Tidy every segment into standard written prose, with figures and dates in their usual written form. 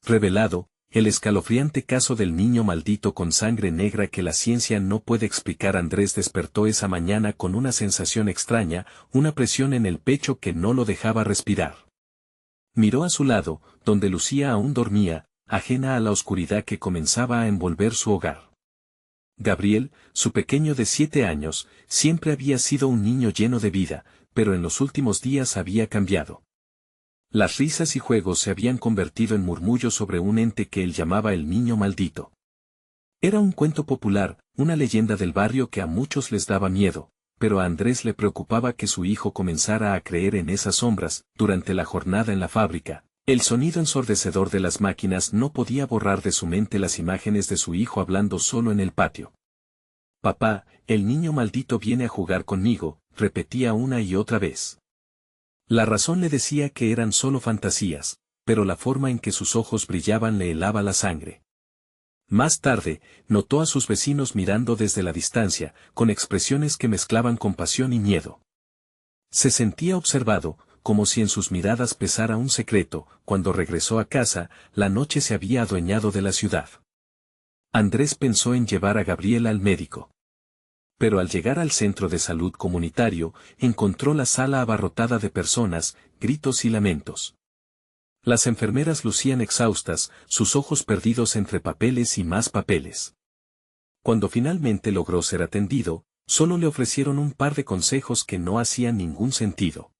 revelado, el escalofriante caso del niño maldito con sangre negra que la ciencia no puede explicar. Andrés despertó esa mañana con una sensación extraña, una presión en el pecho que no lo dejaba respirar. Miró a su lado, donde Lucía aún dormía, ajena a la oscuridad que comenzaba a envolver su hogar. Gabriel, su pequeño de 7 años, siempre había sido un niño lleno de vida, pero en los últimos días había cambiado. Las risas y juegos se habían convertido en murmullos sobre un ente que él llamaba el niño maldito. Era un cuento popular, una leyenda del barrio que a muchos les daba miedo, pero a Andrés le preocupaba que su hijo comenzara a creer en esas sombras. Durante la jornada en la fábrica, el sonido ensordecedor de las máquinas no podía borrar de su mente las imágenes de su hijo hablando solo en el patio. «Papá, el niño maldito viene a jugar conmigo», repetía una y otra vez. La razón le decía que eran solo fantasías, pero la forma en que sus ojos brillaban le helaba la sangre. Más tarde, notó a sus vecinos mirando desde la distancia, con expresiones que mezclaban compasión y miedo. Se sentía observado, como si en sus miradas pesara un secreto. Cuando regresó a casa, la noche se había adueñado de la ciudad. Andrés pensó en llevar a Gabriela al médico. Pero al llegar al centro de salud comunitario, encontró la sala abarrotada de personas, gritos y lamentos. Las enfermeras lucían exhaustas, sus ojos perdidos entre papeles y más papeles. Cuando finalmente logró ser atendido, solo le ofrecieron un par de consejos que no hacían ningún sentido.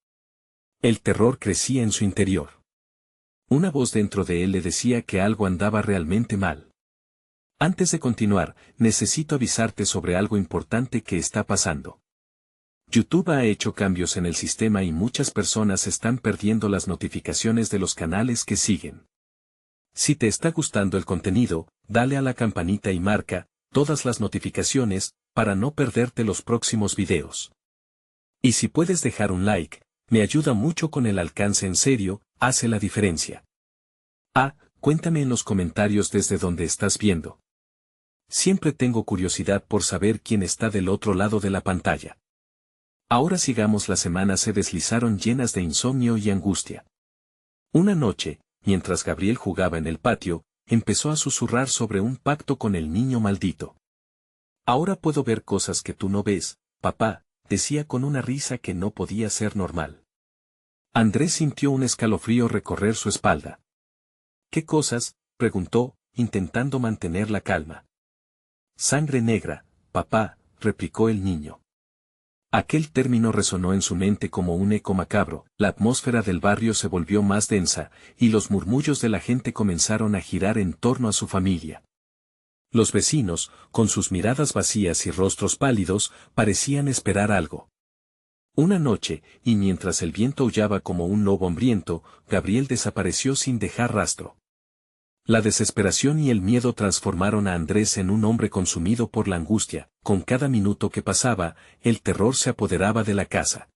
El terror crecía en su interior. Una voz dentro de él le decía que algo andaba realmente mal. Antes de continuar, necesito avisarte sobre algo importante que está pasando. YouTube ha hecho cambios en el sistema y muchas personas están perdiendo las notificaciones de los canales que siguen. Si te está gustando el contenido, dale a la campanita y marca todas las notificaciones para no perderte los próximos videos. Y si puedes dejar un like, me ayuda mucho con el alcance. En serio, hace la diferencia. Cuéntame en los comentarios desde donde estás viendo. Siempre tengo curiosidad por saber quién está del otro lado de la pantalla. Ahora sigamos. Las semanas se deslizaron llenas de insomnio y angustia. Una noche, mientras Gabriel jugaba en el patio, empezó a susurrar sobre un pacto con el niño maldito. Ahora puedo ver cosas que tú no ves, papá, decía con una risa que no podía ser normal. Andrés sintió un escalofrío recorrer su espalda. ¿Qué cosas?, preguntó, intentando mantener la calma. Sangre negra, papá, replicó el niño. Aquel término resonó en su mente como un eco macabro. La atmósfera del barrio se volvió más densa, y los murmullos de la gente comenzaron a girar en torno a su familia. Los vecinos, con sus miradas vacías y rostros pálidos, parecían esperar algo. Una noche, y mientras el viento aullaba como un lobo hambriento, Gabriel desapareció sin dejar rastro. La desesperación y el miedo transformaron a Andrés en un hombre consumido por la angustia. Con cada minuto que pasaba, el terror se apoderaba de la casa.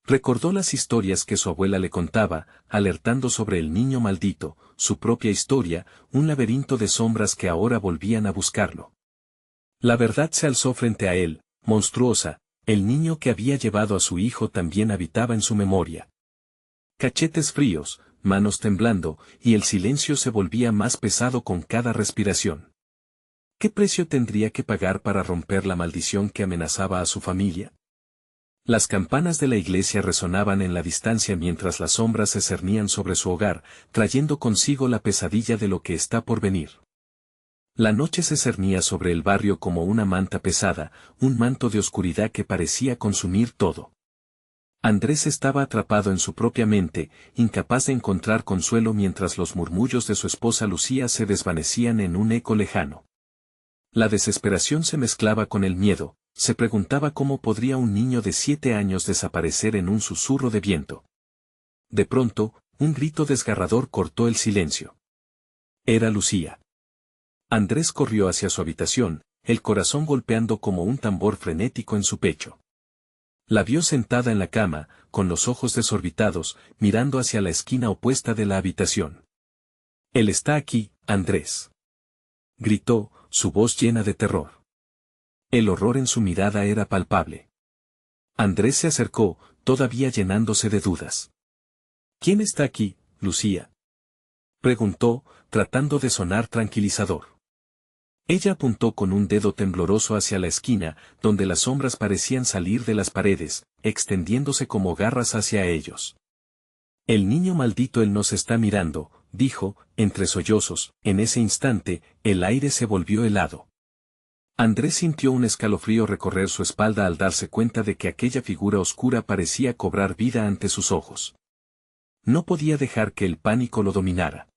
Recordó las historias que su abuela le contaba, alertando sobre el niño maldito, su propia historia, un laberinto de sombras que ahora volvían a buscarlo. La verdad se alzó frente a él, monstruosa. El niño que había llevado a su hijo también habitaba en su memoria. Cachetes fríos, manos temblando, y el silencio se volvía más pesado con cada respiración. ¿Qué precio tendría que pagar para romper la maldición que amenazaba a su familia? Las campanas de la iglesia resonaban en la distancia mientras las sombras se cernían sobre su hogar, trayendo consigo la pesadilla de lo que está por venir. La noche se cernía sobre el barrio como una manta pesada, un manto de oscuridad que parecía consumir todo. Andrés estaba atrapado en su propia mente, incapaz de encontrar consuelo mientras los murmullos de su esposa Lucía se desvanecían en un eco lejano. La desesperación se mezclaba con el miedo. Se preguntaba cómo podría un niño de 7 años desaparecer en un susurro de viento. De pronto, un grito desgarrador cortó el silencio. Era Lucía. Andrés corrió hacia su habitación, el corazón golpeando como un tambor frenético en su pecho. La vio sentada en la cama, con los ojos desorbitados, mirando hacia la esquina opuesta de la habitación. «Él está aquí, Andrés», gritó, su voz llena de terror. El horror en su mirada era palpable. Andrés se acercó, todavía llenándose de dudas. «¿Quién está aquí, Lucía?». Preguntó, tratando de sonar tranquilizador. Ella apuntó con un dedo tembloroso hacia la esquina, donde las sombras parecían salir de las paredes, extendiéndose como garras hacia ellos. El niño maldito, él nos está mirando, dijo, entre sollozos. En ese instante, el aire se volvió helado. Andrés sintió un escalofrío recorrer su espalda al darse cuenta de que aquella figura oscura parecía cobrar vida ante sus ojos. No podía dejar que el pánico lo dominara.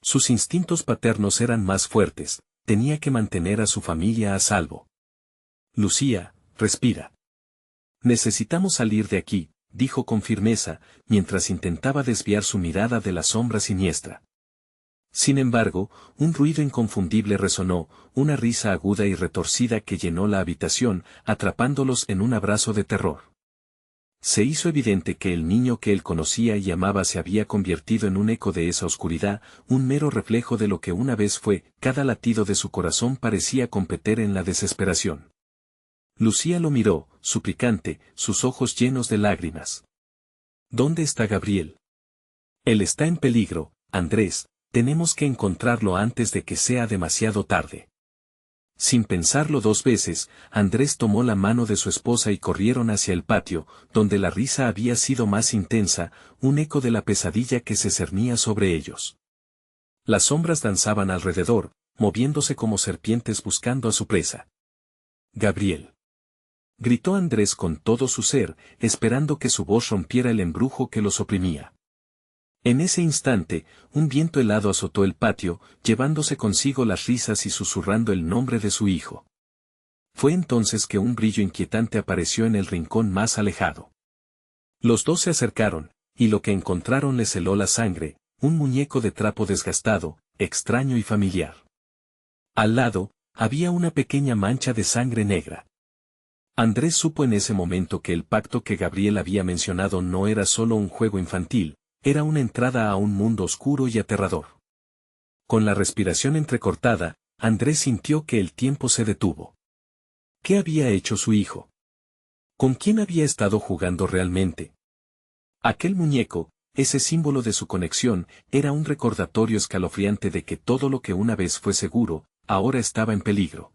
Sus instintos paternos eran más fuertes, tenía que mantener a su familia a salvo. Lucía, respira. Necesitamos salir de aquí, dijo con firmeza, mientras intentaba desviar su mirada de la sombra siniestra. Sin embargo, un ruido inconfundible resonó, una risa aguda y retorcida que llenó la habitación, atrapándolos en un abrazo de terror. Se hizo evidente que el niño que él conocía y amaba se había convertido en un eco de esa oscuridad, un mero reflejo de lo que una vez fue. Cada latido de su corazón parecía competir en la desesperación. Lucía lo miró, suplicante, sus ojos llenos de lágrimas. ¿Dónde está Gabriel? Él está en peligro, Andrés, tenemos que encontrarlo antes de que sea demasiado tarde. Sin pensarlo dos veces, Andrés tomó la mano de su esposa y corrieron hacia el patio, donde la risa había sido más intensa, un eco de la pesadilla que se cernía sobre ellos. Las sombras danzaban alrededor, moviéndose como serpientes buscando a su presa. Gabriel. Gritó Andrés con todo su ser, esperando que su voz rompiera el embrujo que los oprimía. En ese instante, un viento helado azotó el patio, llevándose consigo las risas y susurrando el nombre de su hijo. Fue entonces que un brillo inquietante apareció en el rincón más alejado. Los dos se acercaron, y lo que encontraron les heló la sangre, un muñeco de trapo desgastado, extraño y familiar. Al lado, había una pequeña mancha de sangre negra. Andrés supo en ese momento que el pacto que Gabriel había mencionado no era solo un juego infantil, era una entrada a un mundo oscuro y aterrador. Con la respiración entrecortada, Andrés sintió que el tiempo se detuvo. ¿Qué había hecho su hijo? ¿Con quién había estado jugando realmente? Aquel muñeco, ese símbolo de su conexión, era un recordatorio escalofriante de que todo lo que una vez fue seguro, ahora estaba en peligro.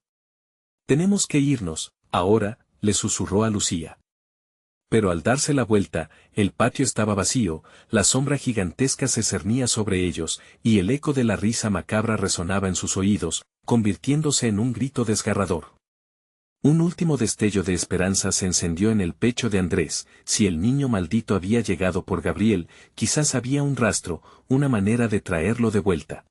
Tenemos que irnos, ahora, le susurró a Lucía. Pero al darse la vuelta, el patio estaba vacío, la sombra gigantesca se cernía sobre ellos, y el eco de la risa macabra resonaba en sus oídos, convirtiéndose en un grito desgarrador. Un último destello de esperanza se encendió en el pecho de Andrés. Si el niño maldito había llegado por Gabriel, quizás había un rastro, una manera de traerlo de vuelta.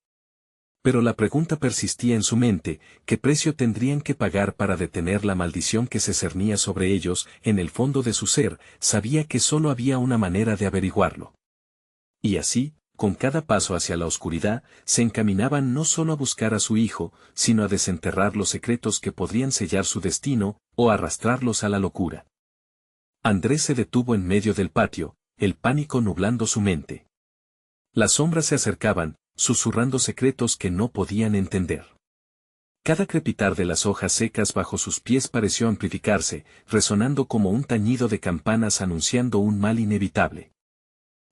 Pero la pregunta persistía en su mente, ¿qué precio tendrían que pagar para detener la maldición que se cernía sobre ellos? En el fondo de su ser, sabía que solo había una manera de averiguarlo. Y así, con cada paso hacia la oscuridad, se encaminaban no solo a buscar a su hijo, sino a desenterrar los secretos que podrían sellar su destino, o arrastrarlos a la locura. Andrés se detuvo en medio del patio, el pánico nublando su mente. Las sombras se acercaban, susurrando secretos que no podían entender. Cada crepitar de las hojas secas bajo sus pies pareció amplificarse, resonando como un tañido de campanas anunciando un mal inevitable.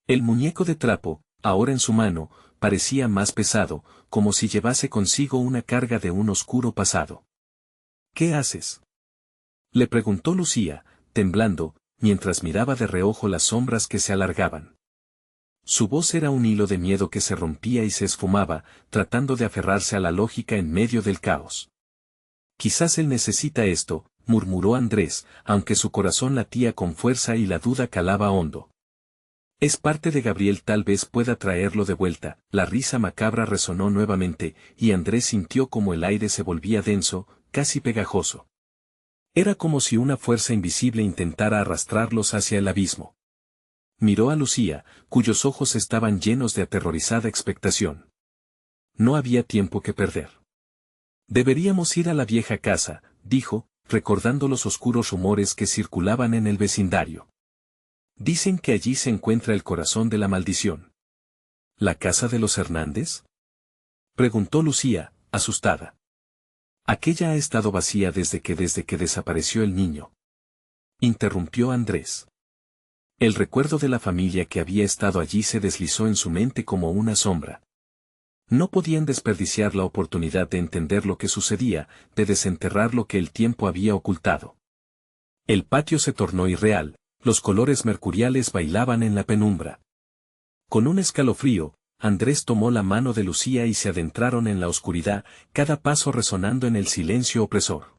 El muñeco de trapo, ahora en su mano, parecía más pesado, como si llevase consigo una carga de un oscuro pasado. ¿Qué haces?, le preguntó Lucía, temblando, mientras miraba de reojo las sombras que se alargaban. Su voz era un hilo de miedo que se rompía y se esfumaba, tratando de aferrarse a la lógica en medio del caos. Quizás él necesita esto, murmuró Andrés, aunque su corazón latía con fuerza y la duda calaba hondo. Es parte de Gabriel, tal vez pueda traerlo de vuelta. La risa macabra resonó nuevamente, y Andrés sintió como el aire se volvía denso, casi pegajoso. Era como si una fuerza invisible intentara arrastrarlos hacia el abismo. Miró a Lucía, cuyos ojos estaban llenos de aterrorizada expectación. No había tiempo que perder. Deberíamos ir a la vieja casa, dijo, recordando los oscuros rumores que circulaban en el vecindario. Dicen que allí se encuentra el corazón de la maldición. ¿La casa de los Hernández?, preguntó Lucía, asustada. Aquella ha estado vacía desde que desapareció el niño, interrumpió Andrés. El recuerdo de la familia que había estado allí se deslizó en su mente como una sombra. No podían desperdiciar la oportunidad de entender lo que sucedía, de desenterrar lo que el tiempo había ocultado. El patio se tornó irreal, los colores mercuriales bailaban en la penumbra. Con un escalofrío, Andrés tomó la mano de Lucía y se adentraron en la oscuridad, cada paso resonando en el silencio opresor.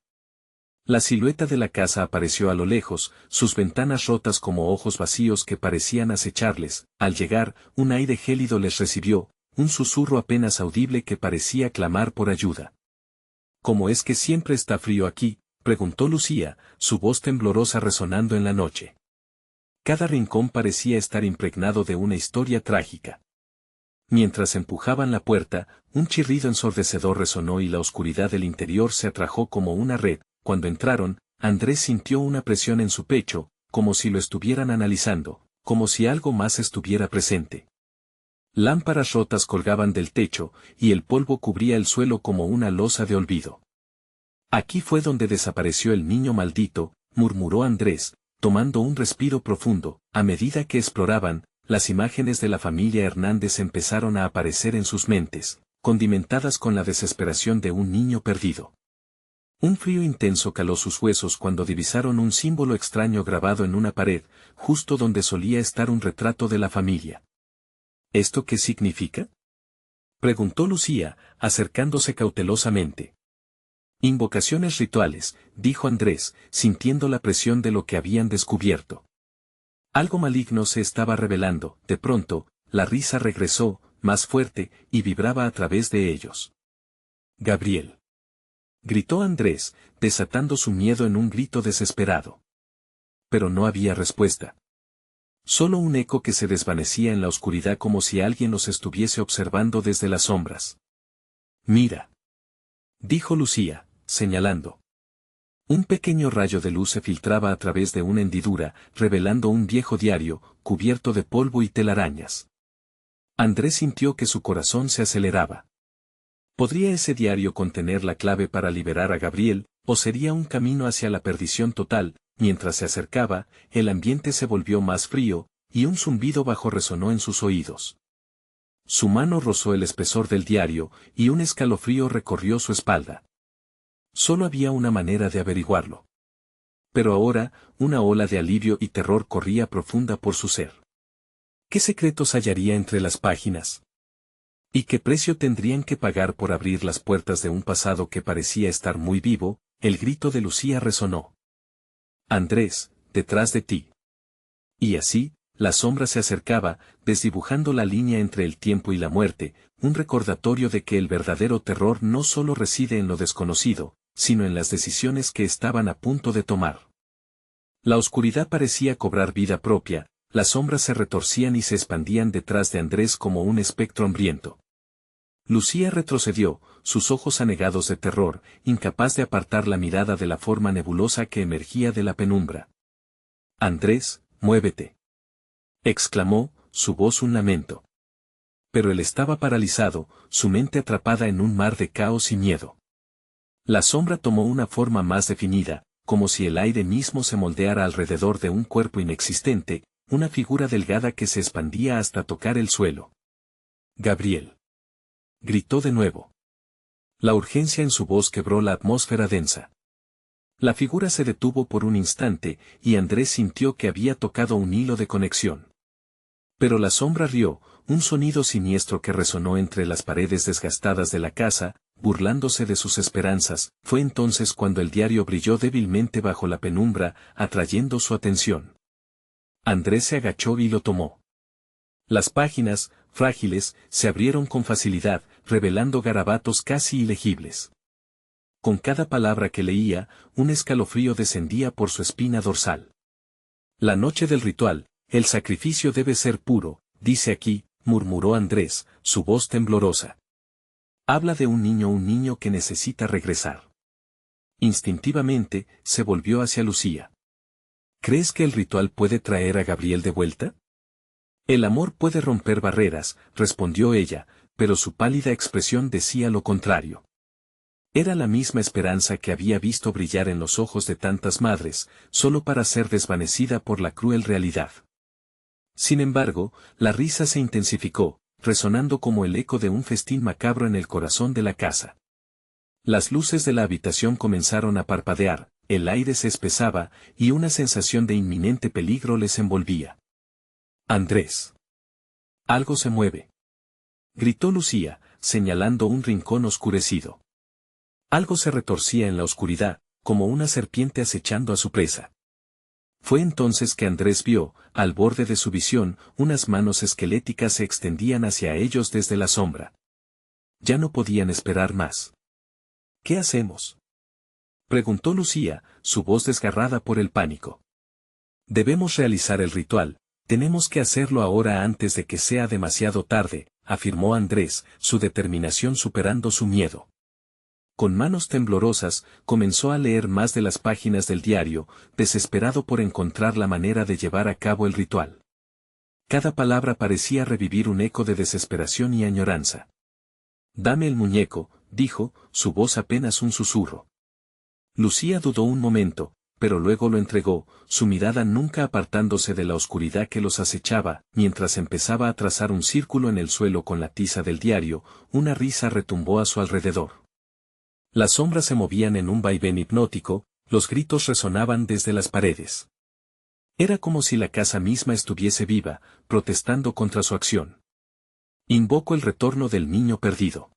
La silueta de la casa apareció a lo lejos, sus ventanas rotas como ojos vacíos que parecían acecharles. Al llegar, un aire gélido les recibió, un susurro apenas audible que parecía clamar por ayuda. ¿Cómo es que siempre está frío aquí?, preguntó Lucía, su voz temblorosa resonando en la noche. Cada rincón parecía estar impregnado de una historia trágica. Mientras empujaban la puerta, un chirrido ensordecedor resonó y la oscuridad del interior se atrajo como una red. Cuando entraron, Andrés sintió una presión en su pecho, como si lo estuvieran analizando, como si algo más estuviera presente. Lámparas rotas colgaban del techo, y el polvo cubría el suelo como una losa de olvido. Aquí fue donde desapareció el niño maldito, murmuró Andrés, tomando un respiro profundo. A medida que exploraban, las imágenes de la familia Hernández empezaron a aparecer en sus mentes, condimentadas con la desesperación de un niño perdido. Un frío intenso caló sus huesos cuando divisaron un símbolo extraño grabado en una pared, justo donde solía estar un retrato de la familia. ¿Esto qué significa?, preguntó Lucía, acercándose cautelosamente. Invocaciones rituales, dijo Andrés, sintiendo la presión de lo que habían descubierto. Algo maligno se estaba revelando. De pronto, la risa regresó, más fuerte, y vibraba a través de ellos. Gabriel, gritó Andrés, desatando su miedo en un grito desesperado. Pero no había respuesta. Solo un eco que se desvanecía en la oscuridad como si alguien los estuviese observando desde las sombras. Mira, dijo Lucía, señalando. Un pequeño rayo de luz se filtraba a través de una hendidura, revelando un viejo diario, cubierto de polvo y telarañas. Andrés sintió que su corazón se aceleraba. ¿Podría ese diario contener la clave para liberar a Gabriel, o sería un camino hacia la perdición total? Mientras se acercaba, el ambiente se volvió más frío, y un zumbido bajo resonó en sus oídos. Su mano rozó el espesor del diario, y un escalofrío recorrió su espalda. Solo había una manera de averiguarlo. Pero ahora, una ola de alivio y terror corría profunda por su ser. ¿Qué secretos hallaría entre las páginas? ¿Y qué precio tendrían que pagar por abrir las puertas de un pasado que parecía estar muy vivo? El grito de Lucía resonó. Andrés, detrás de ti. Y así, la sombra se acercaba, desdibujando la línea entre el tiempo y la muerte, un recordatorio de que el verdadero terror no solo reside en lo desconocido, sino en las decisiones que estaban a punto de tomar. La oscuridad parecía cobrar vida propia, las sombras se retorcían y se expandían detrás de Andrés como un espectro hambriento. Lucía retrocedió, sus ojos anegados de terror, incapaz de apartar la mirada de la forma nebulosa que emergía de la penumbra. Andrés, muévete, exclamó, su voz un lamento. Pero él estaba paralizado, su mente atrapada en un mar de caos y miedo. La sombra tomó una forma más definida, como si el aire mismo se moldeara alrededor de un cuerpo inexistente, una figura delgada que se expandía hasta tocar el suelo. Gabriel, gritó de nuevo. La urgencia en su voz quebró la atmósfera densa. La figura se detuvo por un instante, y Andrés sintió que había tocado un hilo de conexión. Pero la sombra rió, un sonido siniestro que resonó entre las paredes desgastadas de la casa, burlándose de sus esperanzas. Fue entonces cuando el diario brilló débilmente bajo la penumbra, atrayendo su atención. Andrés se agachó y lo tomó. Las páginas, frágiles, se abrieron con facilidad, revelando garabatos casi ilegibles. Con cada palabra que leía, un escalofrío descendía por su espina dorsal. La noche del ritual, el sacrificio debe ser puro, dice aquí, murmuró Andrés, su voz temblorosa. Habla de un niño que necesita regresar. Instintivamente, se volvió hacia Lucía. ¿Crees que el ritual puede traer a Gabriel de vuelta? El amor puede romper barreras, respondió ella, pero su pálida expresión decía lo contrario. Era la misma esperanza que había visto brillar en los ojos de tantas madres, solo para ser desvanecida por la cruel realidad. Sin embargo, la risa se intensificó, resonando como el eco de un festín macabro en el corazón de la casa. Las luces de la habitación comenzaron a parpadear, el aire se espesaba, y una sensación de inminente peligro les envolvía. Andrés. Algo se mueve. Gritó Lucía, señalando un rincón oscurecido. Algo se retorcía en la oscuridad, como una serpiente acechando a su presa. Fue entonces que Andrés vio, al borde de su visión, unas manos esqueléticas se extendían hacia ellos desde la sombra. Ya no podían esperar más. ¿Qué hacemos?, preguntó Lucía, su voz desgarrada por el pánico. Debemos realizar el ritual, tenemos que hacerlo ahora antes de que sea demasiado tarde, afirmó Andrés, su determinación superando su miedo. Con manos temblorosas, comenzó a leer más de las páginas del diario, desesperado por encontrar la manera de llevar a cabo el ritual. Cada palabra parecía revivir un eco de desesperación y añoranza. «Dame el muñeco», dijo, su voz apenas un susurro. Lucía dudó un momento, pero luego lo entregó, su mirada nunca apartándose de la oscuridad que los acechaba. Mientras empezaba a trazar un círculo en el suelo con la tiza del diario, una risa retumbó a su alrededor. Las sombras se movían en un vaivén hipnótico, los gritos resonaban desde las paredes. Era como si la casa misma estuviese viva, protestando contra su acción. «Invoco el retorno del niño perdido»,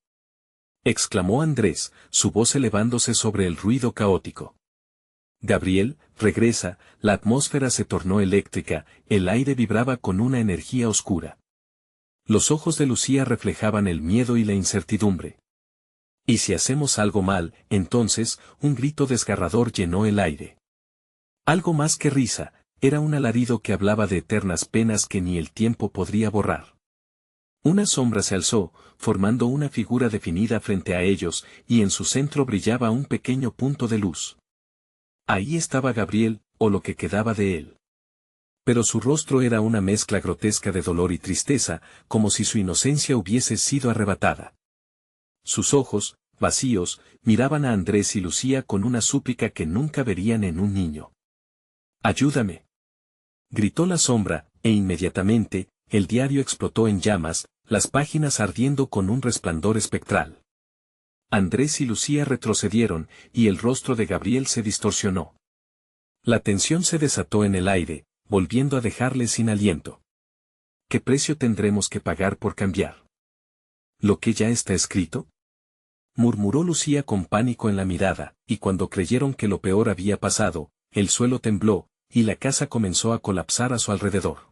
exclamó Andrés, su voz elevándose sobre el ruido caótico. «Gabriel, regresa», la atmósfera se tornó eléctrica, el aire vibraba con una energía oscura. Los ojos de Lucía reflejaban el miedo y la incertidumbre. «¿Y si hacemos algo mal?», entonces, un grito desgarrador llenó el aire. Algo más que risa, era un alarido que hablaba de eternas penas que ni el tiempo podría borrar. Una sombra se alzó, formando una figura definida frente a ellos, y en su centro brillaba un pequeño punto de luz. Ahí estaba Gabriel, o lo que quedaba de él. Pero su rostro era una mezcla grotesca de dolor y tristeza, como si su inocencia hubiese sido arrebatada. Sus ojos, vacíos, miraban a Andrés y Lucía con una súplica que nunca verían en un niño. «Ayúdame», gritó la sombra, e inmediatamente, el diario explotó en llamas, las páginas ardiendo con un resplandor espectral. Andrés y Lucía retrocedieron, y el rostro de Gabriel se distorsionó. La tensión se desató en el aire, volviendo a dejarle sin aliento. ¿Qué precio tendremos que pagar por cambiar? ¿Lo que ya está escrito?, murmuró Lucía con pánico en la mirada, y cuando creyeron que lo peor había pasado, el suelo tembló, y la casa comenzó a colapsar a su alrededor.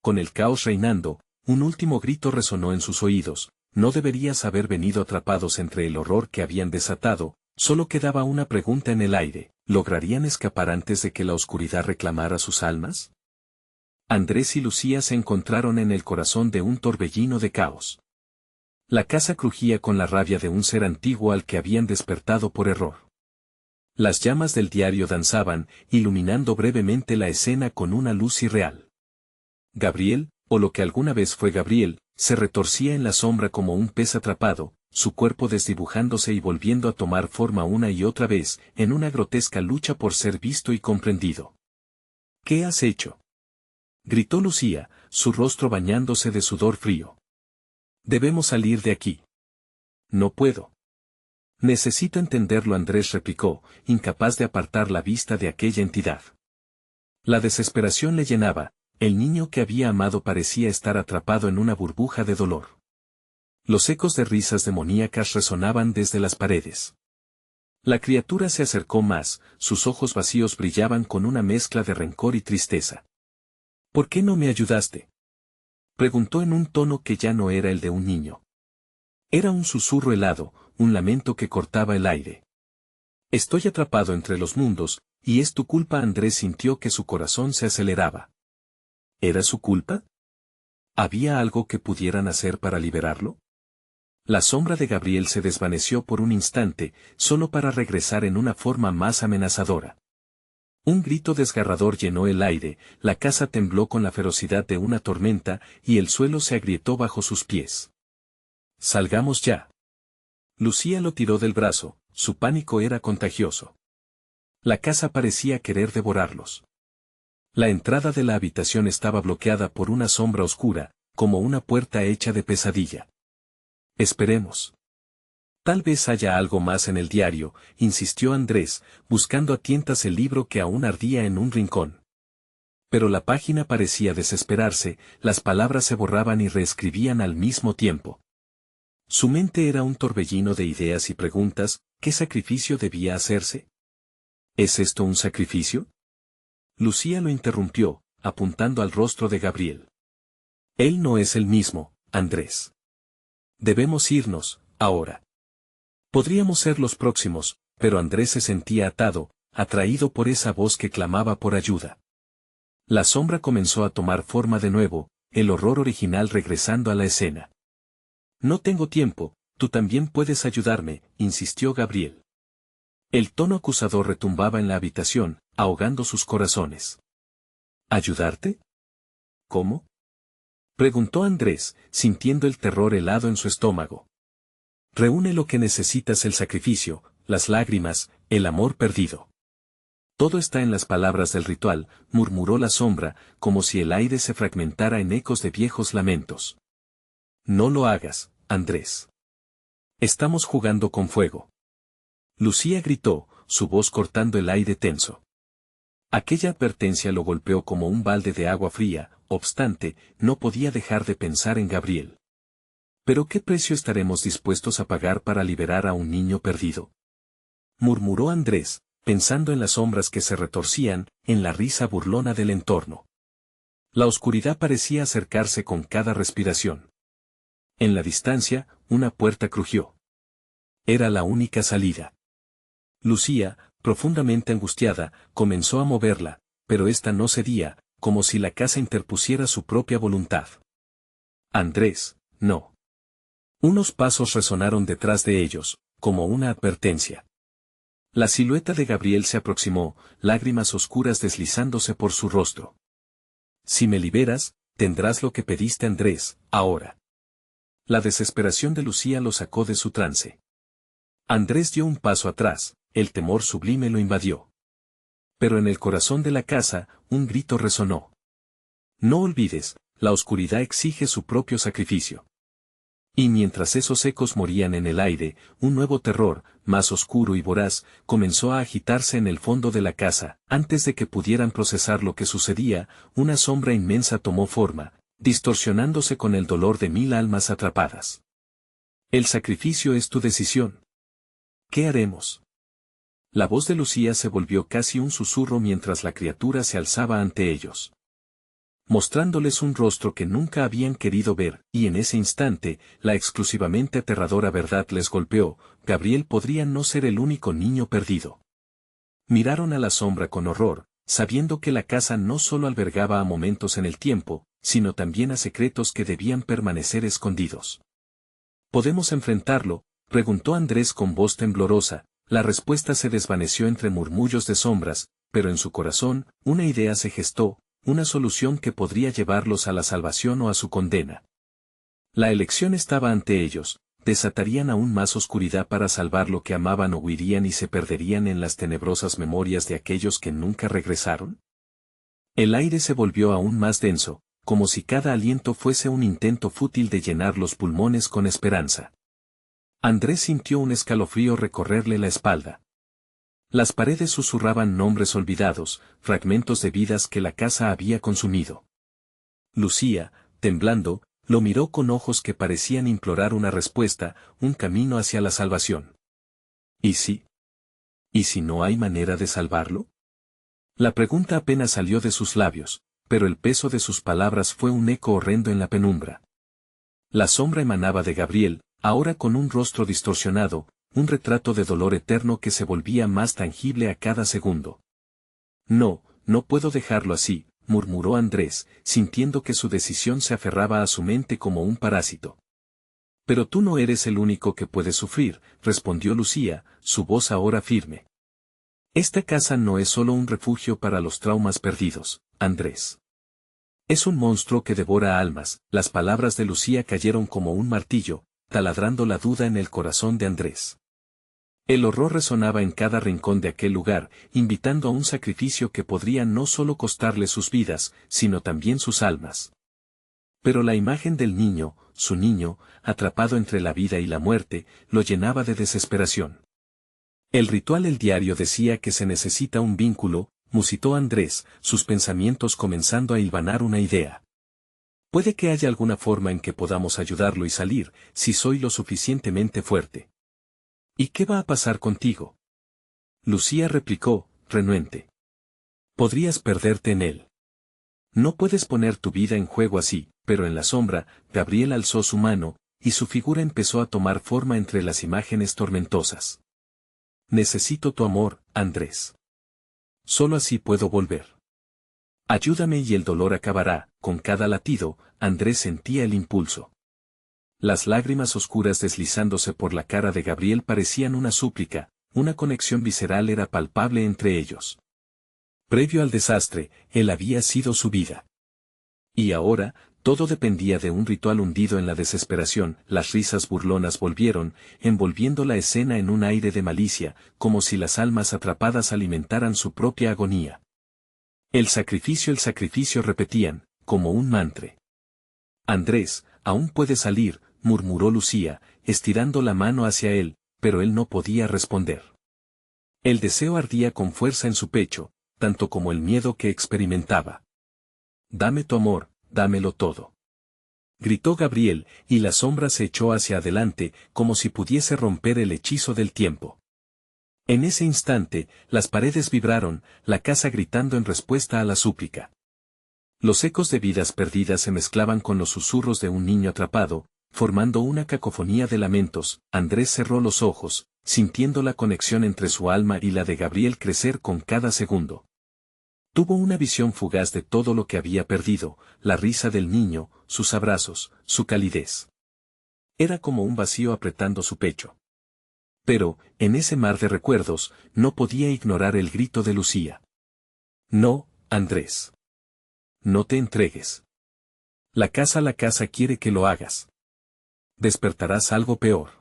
Con el caos reinando, un último grito resonó en sus oídos: no deberías haber venido atrapados entre el horror que habían desatado. Solo quedaba una pregunta en el aire: ¿lograrían escapar antes de que la oscuridad reclamara sus almas? Andrés y Lucía se encontraron en el corazón de un torbellino de caos. La casa crujía con la rabia de un ser antiguo al que habían despertado por error. Las llamas del diario danzaban, iluminando brevemente la escena con una luz irreal. Gabriel, o lo que alguna vez fue Gabriel, se retorcía en la sombra como un pez atrapado, su cuerpo desdibujándose y volviendo a tomar forma una y otra vez, en una grotesca lucha por ser visto y comprendido. «¿Qué has hecho?», gritó Lucía, su rostro bañándose de sudor frío. «Debemos salir de aquí». «No puedo». «Necesito entenderlo», Andrés replicó, incapaz de apartar la vista de aquella entidad. La desesperación le llenaba. El niño que había amado parecía estar atrapado en una burbuja de dolor. Los ecos de risas demoníacas resonaban desde las paredes. La criatura se acercó más, sus ojos vacíos brillaban con una mezcla de rencor y tristeza. «¿Por qué no me ayudaste?», preguntó en un tono que ya no era el de un niño. Era un susurro helado, un lamento que cortaba el aire. «Estoy atrapado entre los mundos, y es tu culpa». Andrés sintió que su corazón se aceleraba. ¿Era su culpa? ¿Había algo que pudieran hacer para liberarlo? La sombra de Gabriel se desvaneció por un instante, solo para regresar en una forma más amenazadora. Un grito desgarrador llenó el aire, la casa tembló con la ferocidad de una tormenta, y el suelo se agrietó bajo sus pies. «Salgamos ya». Lucía lo tiró del brazo, su pánico era contagioso. La casa parecía querer devorarlos. La entrada de la habitación estaba bloqueada por una sombra oscura, como una puerta hecha de pesadilla. Esperemos. Tal vez haya algo más en el diario, insistió Andrés, buscando a tientas el libro que aún ardía en un rincón. Pero la página parecía desesperarse, las palabras se borraban y reescribían al mismo tiempo. Su mente era un torbellino de ideas y preguntas. ¿Qué sacrificio debía hacerse? ¿Es esto un sacrificio? Lucía lo interrumpió, apuntando al rostro de Gabriel. Él no es el mismo, Andrés. Debemos irnos, ahora. Podríamos ser los próximos, pero Andrés se sentía atado, atraído por esa voz que clamaba por ayuda. La sombra comenzó a tomar forma de nuevo, el horror original regresando a la escena. No tengo tiempo, tú también puedes ayudarme, insistió Gabriel. El tono acusador retumbaba en la habitación, ahogando sus corazones. ¿Ayudarte? ¿Cómo? Preguntó Andrés, sintiendo el terror helado en su estómago. Reúne lo que necesitas: el sacrificio, las lágrimas, el amor perdido. Todo está en las palabras del ritual, murmuró la sombra, como si el aire se fragmentara en ecos de viejos lamentos. No lo hagas, Andrés. Estamos jugando con fuego. Lucía gritó, su voz cortando el aire tenso. Aquella advertencia lo golpeó como un balde de agua fría, obstante, no podía dejar de pensar en Gabriel. ¿Pero qué precio estaremos dispuestos a pagar para liberar a un niño perdido? Murmuró Andrés, pensando en las sombras que se retorcían, en la risa burlona del entorno. La oscuridad parecía acercarse con cada respiración. En la distancia, una puerta crujió. Era la única salida. Lucía, profundamente angustiada, comenzó a moverla, pero ésta no cedía, como si la casa interpusiera su propia voluntad. Andrés, no. Unos pasos resonaron detrás de ellos, como una advertencia. La silueta de Gabriel se aproximó, lágrimas oscuras deslizándose por su rostro. Si me liberas, tendrás lo que pediste, Andrés, ahora. La desesperación de Lucía lo sacó de su trance. Andrés dio un paso atrás, el temor sublime lo invadió. Pero en el corazón de la casa, un grito resonó. No olvides, la oscuridad exige su propio sacrificio. Y mientras esos ecos morían en el aire, un nuevo terror, más oscuro y voraz, comenzó a agitarse en el fondo de la casa. Antes de que pudieran procesar lo que sucedía, una sombra inmensa tomó forma, distorsionándose con el dolor de 1000 almas atrapadas. El sacrificio es tu decisión. ¿Qué haremos? La voz de Lucía se volvió casi un susurro mientras la criatura se alzaba ante ellos, mostrándoles un rostro que nunca habían querido ver, y en ese instante, la exclusivamente aterradora verdad les golpeó: Gabriel podría no ser el único niño perdido. Miraron a la sombra con horror, sabiendo que la casa no solo albergaba a momentos en el tiempo, sino también a secretos que debían permanecer escondidos. ¿Podemos enfrentarlo?, preguntó Andrés con voz temblorosa. La respuesta se desvaneció entre murmullos de sombras, pero en su corazón, una idea se gestó, una solución que podría llevarlos a la salvación o a su condena. La elección estaba ante ellos: desatarían aún más oscuridad para salvar lo que amaban, o huirían y se perderían en las tenebrosas memorias de aquellos que nunca regresaron. El aire se volvió aún más denso, como si cada aliento fuese un intento fútil de llenar los pulmones con esperanza. Andrés sintió un escalofrío recorrerle la espalda. Las paredes susurraban nombres olvidados, fragmentos de vidas que la casa había consumido. Lucía, temblando, lo miró con ojos que parecían implorar una respuesta, un camino hacia la salvación. ¿Y si? ¿Y si no hay manera de salvarlo? La pregunta apenas salió de sus labios, pero el peso de sus palabras fue un eco horrendo en la penumbra. La sombra emanaba de Gabriel, ahora con un rostro distorsionado, un retrato de dolor eterno que se volvía más tangible a cada segundo. No, no puedo dejarlo así, murmuró Andrés, sintiendo que su decisión se aferraba a su mente como un parásito. Pero tú no eres el único que puede sufrir, respondió Lucía, su voz ahora firme. Esta casa no es solo un refugio para los traumas perdidos, Andrés. Es un monstruo que devora almas. Las palabras de Lucía cayeron como un martillo, taladrando la duda en el corazón de Andrés. El horror resonaba en cada rincón de aquel lugar, invitando a un sacrificio que podría no solo costarle sus vidas, sino también sus almas. Pero la imagen del niño, su niño, atrapado entre la vida y la muerte, lo llenaba de desesperación. El ritual el diario decía que se necesita un vínculo, musitó Andrés, sus pensamientos comenzando a hilvanar una idea. Puede que haya alguna forma en que podamos ayudarlo y salir, si soy lo suficientemente fuerte. ¿Y qué va a pasar contigo? Lucía replicó, renuente. Podrías perderte en él. No puedes poner tu vida en juego así, pero en la sombra, Gabriel alzó su mano, y su figura empezó a tomar forma entre las imágenes tormentosas. Necesito tu amor, Andrés. Solo así puedo volver. Ayúdame y el dolor acabará. Con cada latido, Andrés sentía el impulso. Las lágrimas oscuras deslizándose por la cara de Gabriel parecían una súplica, una conexión visceral era palpable entre ellos. Previo al desastre, él había sido su vida. Y ahora, todo dependía de un ritual hundido en la desesperación, las risas burlonas volvieron, envolviendo la escena en un aire de malicia, como si las almas atrapadas alimentaran su propia agonía. El sacrificio repetían, como un mantra. Andrés, aún puede salir, murmuró Lucía, estirando la mano hacia él, pero él no podía responder. El deseo ardía con fuerza en su pecho, tanto como el miedo que experimentaba. Dame tu amor, dámelo todo. Gritó Gabriel, y la sombra se echó hacia adelante, como si pudiese romper el hechizo del tiempo. En ese instante, las paredes vibraron, la casa gritando en respuesta a la súplica. Los ecos de vidas perdidas se mezclaban con los susurros de un niño atrapado, formando una cacofonía de lamentos. Andrés cerró los ojos, sintiendo la conexión entre su alma y la de Gabriel crecer con cada segundo. Tuvo una visión fugaz de todo lo que había perdido, la risa del niño, sus abrazos, su calidez. Era como un vacío apretando su pecho. Pero, en ese mar de recuerdos, no podía ignorar el grito de Lucía. No, Andrés. No te entregues. La casa quiere que lo hagas. Despertarás algo peor.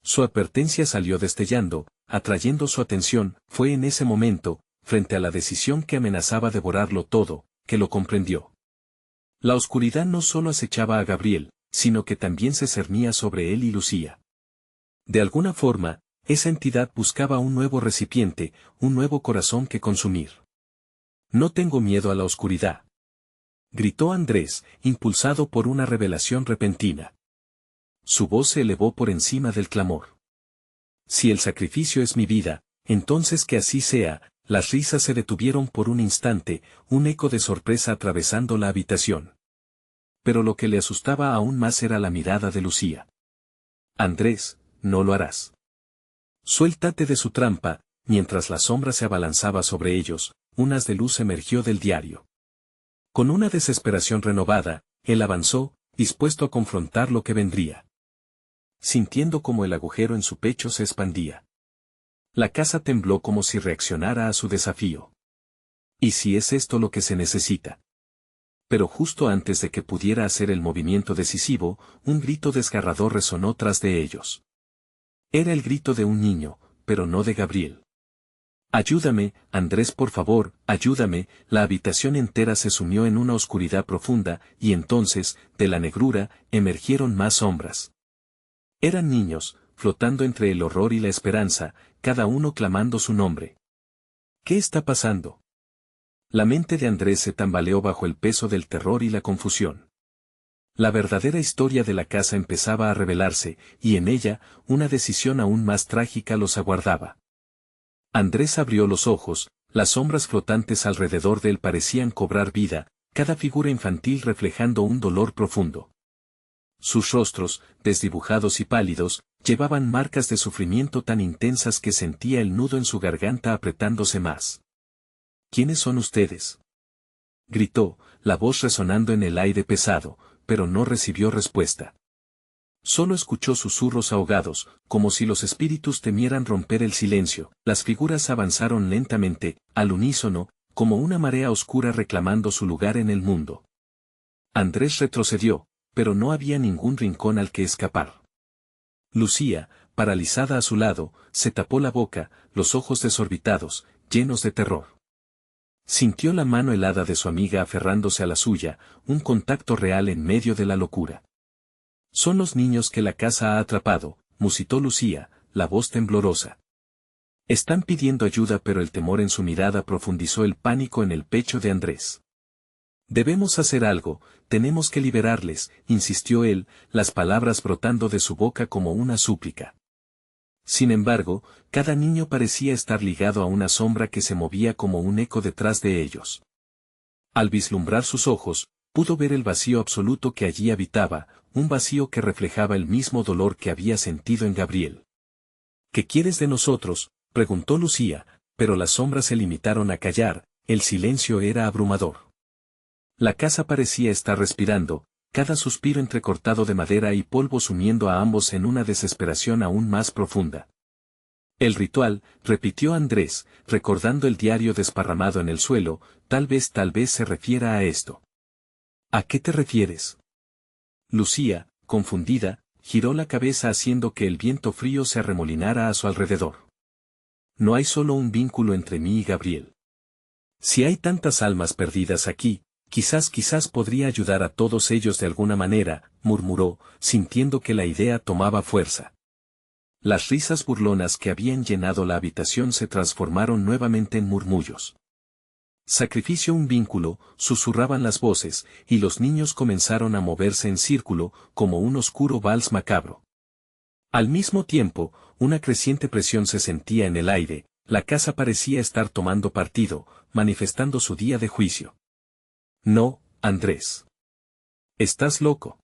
Su advertencia salió destellando, atrayendo su atención, fue en ese momento, frente a la decisión que amenazaba devorarlo todo, que lo comprendió. La oscuridad no solo acechaba a Gabriel, sino que también se cernía sobre él y Lucía. De alguna forma, esa entidad buscaba un nuevo recipiente, un nuevo corazón que consumir. No tengo miedo a la oscuridad. Gritó Andrés, impulsado por una revelación repentina. Su voz se elevó por encima del clamor. Si el sacrificio es mi vida, entonces que así sea. Las risas se detuvieron por un instante, un eco de sorpresa atravesando la habitación. Pero lo que le asustaba aún más era la mirada de Lucía. Andrés, no lo harás. Suéltate de su trampa. Mientras la sombra se abalanzaba sobre ellos, un haz de luz emergió del diario. Con una desesperación renovada, él avanzó, dispuesto a confrontar lo que vendría. Sintiendo como el agujero en su pecho se expandía. La casa tembló como si reaccionara a su desafío. ¿Y si es esto lo que se necesita? Pero justo antes de que pudiera hacer el movimiento decisivo, un grito desgarrador resonó tras de ellos. Era el grito de un niño, pero no de Gabriel. Ayúdame, Andrés, por favor, ayúdame. La habitación entera se sumió en una oscuridad profunda, y entonces, de la negrura, emergieron más sombras. Eran niños, flotando entre el horror y la esperanza, cada uno clamando su nombre. ¿Qué está pasando? La mente de Andrés se tambaleó bajo el peso del terror y la confusión. La verdadera historia de la casa empezaba a revelarse, y en ella, una decisión aún más trágica los aguardaba. Andrés abrió los ojos, las sombras flotantes alrededor de él parecían cobrar vida, cada figura infantil reflejando un dolor profundo. Sus rostros, desdibujados y pálidos, llevaban marcas de sufrimiento tan intensas que sentía el nudo en su garganta apretándose más. ¿Quiénes son ustedes? Gritó, la voz resonando en el aire pesado, pero no recibió respuesta. Solo escuchó susurros ahogados, como si los espíritus temieran romper el silencio. Las figuras avanzaron lentamente, al unísono, como una marea oscura reclamando su lugar en el mundo. Andrés retrocedió, pero no había ningún rincón al que escapar. Lucía, paralizada a su lado, se tapó la boca, los ojos desorbitados, llenos de terror. Sintió la mano helada de su amiga aferrándose a la suya, un contacto real en medio de la locura. Son los niños que la casa ha atrapado, musitó Lucía, la voz temblorosa. Están pidiendo ayuda, pero el temor en su mirada profundizó el pánico en el pecho de Andrés. Debemos hacer algo, tenemos que liberarles, insistió él, las palabras brotando de su boca como una súplica. Sin embargo, cada niño parecía estar ligado a una sombra que se movía como un eco detrás de ellos. Al vislumbrar sus ojos, pudo ver el vacío absoluto que allí habitaba, un vacío que reflejaba el mismo dolor que había sentido en Gabriel. ¿Qué quieres de nosotros?, preguntó Lucía, pero las sombras se limitaron a callar, el silencio era abrumador. La casa parecía estar respirando, cada suspiro entrecortado de madera y polvo sumiendo a ambos en una desesperación aún más profunda. El ritual, repitió Andrés, recordando el diario desparramado en el suelo, tal vez se refiera a esto. ¿A qué te refieres? Lucía, confundida, giró la cabeza haciendo que el viento frío se arremolinara a su alrededor. No hay solo un vínculo entre mí y Gabriel. Si hay tantas almas perdidas aquí, quizás podría ayudar a todos ellos de alguna manera, murmuró, sintiendo que la idea tomaba fuerza. Las risas burlonas que habían llenado la habitación se transformaron nuevamente en murmullos. Sacrificio, un vínculo, susurraban las voces, y los niños comenzaron a moverse en círculo, como un oscuro vals macabro. Al mismo tiempo, una creciente presión se sentía en el aire, la casa parecía estar tomando partido, manifestando su día de juicio. No, Andrés. Estás loco.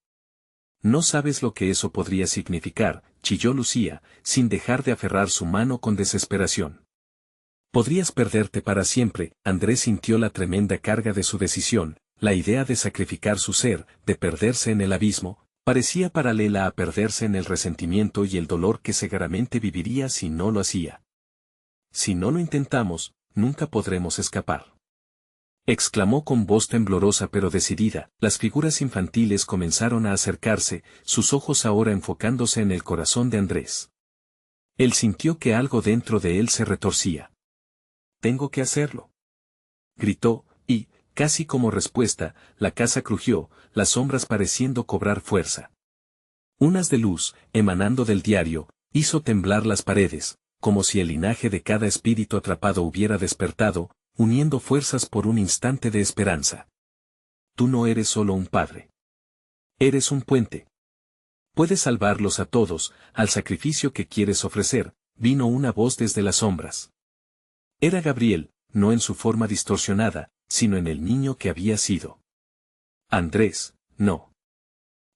No sabes lo que eso podría significar, chilló Lucía, sin dejar de aferrar su mano con desesperación. Podrías perderte para siempre. Andrés sintió la tremenda carga de su decisión, la idea de sacrificar su ser, de perderse en el abismo, parecía paralela a perderse en el resentimiento y el dolor que seguramente viviría si no lo hacía. Si no lo intentamos, nunca podremos escapar. Exclamó con voz temblorosa pero decidida. Las figuras infantiles comenzaron a acercarse, sus ojos ahora enfocándose en el corazón de Andrés. Él sintió que algo dentro de él se retorcía. Tengo que hacerlo, gritó, y, casi como respuesta, la casa crujió, las sombras pareciendo cobrar fuerza. Unas de luz, emanando del diario, hizo temblar las paredes, como si el linaje de cada espíritu atrapado hubiera despertado, uniendo fuerzas por un instante de esperanza. Tú no eres solo un padre. Eres un puente. Puedes salvarlos a todos, al sacrificio que quieres ofrecer, vino una voz desde las sombras. Era Gabriel, no en su forma distorsionada, sino en el niño que había sido. Andrés, no.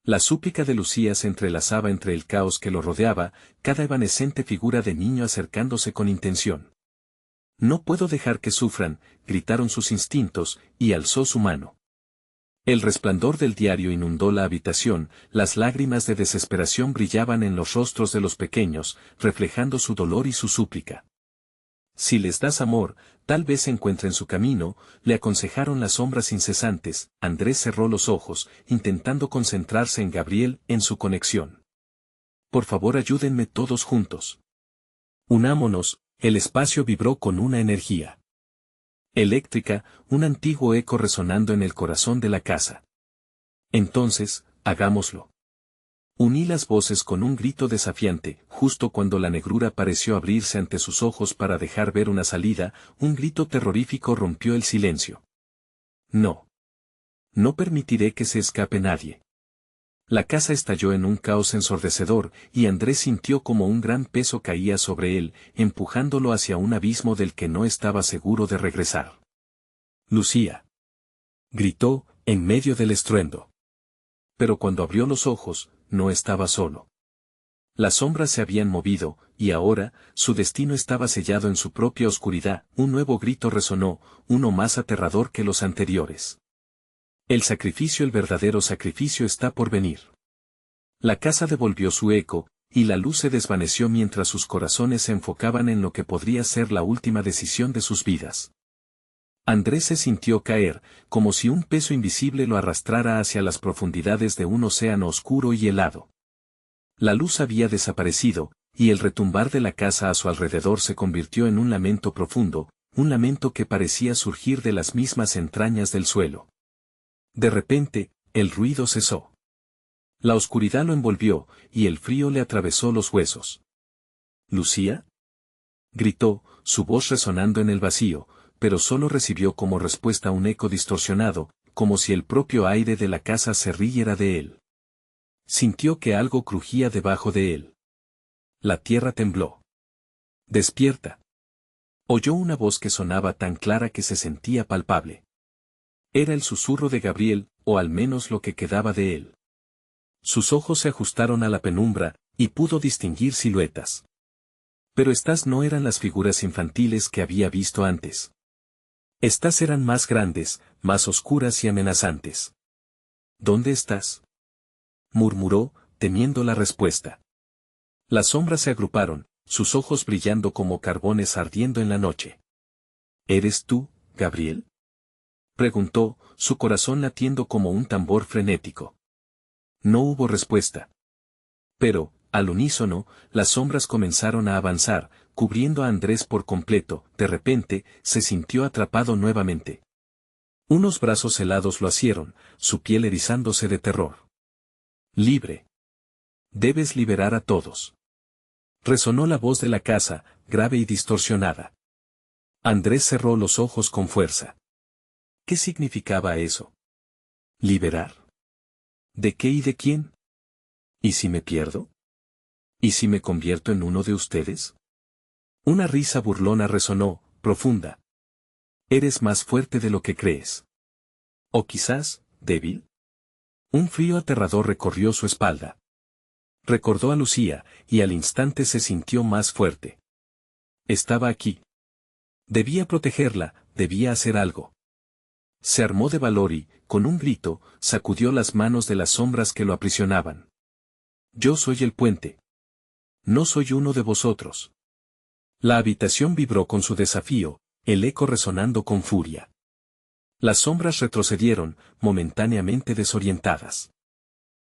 La súplica de Lucía se entrelazaba entre el caos que lo rodeaba, cada evanescente figura de niño acercándose con intención. No puedo dejar que sufran, gritaron sus instintos, y alzó su mano. El resplandor del diario inundó la habitación, las lágrimas de desesperación brillaban en los rostros de los pequeños, reflejando su dolor y su súplica. Si les das amor, tal vez encuentren su camino, le aconsejaron las sombras incesantes. Andrés cerró los ojos, intentando concentrarse en Gabriel, en su conexión. Por favor, ayúdenme todos juntos. Unámonos. El espacio vibró con una energía eléctrica, un antiguo eco resonando en el corazón de la casa. Entonces, hagámoslo. Uní las voces con un grito desafiante, justo cuando la negrura pareció abrirse ante sus ojos para dejar ver una salida, un grito terrorífico rompió el silencio. No. No permitiré que se escape nadie. La casa estalló en un caos ensordecedor, y Andrés sintió como un gran peso caía sobre él, empujándolo hacia un abismo del que no estaba seguro de regresar. Lucía. Gritó, en medio del estruendo. Pero cuando abrió los ojos, no estaba solo. Las sombras se habían movido, y ahora, su destino estaba sellado en su propia oscuridad. Un nuevo grito resonó, uno más aterrador que los anteriores. El verdadero sacrificio está por venir. La casa devolvió su eco, y la luz se desvaneció mientras sus corazones se enfocaban en lo que podría ser la última decisión de sus vidas. Andrés se sintió caer, como si un peso invisible lo arrastrara hacia las profundidades de un océano oscuro y helado. La luz había desaparecido, y el retumbar de la casa a su alrededor se convirtió en un lamento profundo, un lamento que parecía surgir de las mismas entrañas del suelo. De repente, el ruido cesó. La oscuridad lo envolvió, y el frío le atravesó los huesos. ¿Lucía? Gritó, su voz resonando en el vacío, pero solo recibió como respuesta un eco distorsionado, como si el propio aire de la casa se riera de él. Sintió que algo crujía debajo de él. La tierra tembló. «Despierta». Oyó una voz que sonaba tan clara que se sentía palpable. Era el susurro de Gabriel, o al menos lo que quedaba de él. Sus ojos se ajustaron a la penumbra, y pudo distinguir siluetas. Pero estas no eran las figuras infantiles que había visto antes. Estas eran más grandes, más oscuras y amenazantes. «¿Dónde estás?», murmuró, temiendo la respuesta. Las sombras se agruparon, sus ojos brillando como carbones ardiendo en la noche. «¿Eres tú, Gabriel?», preguntó, su corazón latiendo como un tambor frenético. No hubo respuesta. Pero, al unísono, las sombras comenzaron a avanzar, cubriendo a Andrés por completo. De repente, se sintió atrapado nuevamente. Unos brazos helados lo asieron, su piel erizándose de terror. «Libre. Debes liberar a todos». Resonó la voz de la casa, grave y distorsionada. Andrés cerró los ojos con fuerza. ¿Qué significaba eso? ¿Liberar? ¿De qué y de quién? ¿Y si me pierdo? ¿Y si me convierto en uno de ustedes? Una risa burlona resonó, profunda. «Eres más fuerte de lo que crees. O quizás, débil». Un frío aterrador recorrió su espalda. Recordó a Lucía, y al instante se sintió más fuerte. Estaba aquí. Debía protegerla, debía hacer algo. Se armó de valor y, con un grito, sacudió las manos de las sombras que lo aprisionaban. «Yo soy el puente. No soy uno de vosotros». La habitación vibró con su desafío, el eco resonando con furia. Las sombras retrocedieron, momentáneamente desorientadas.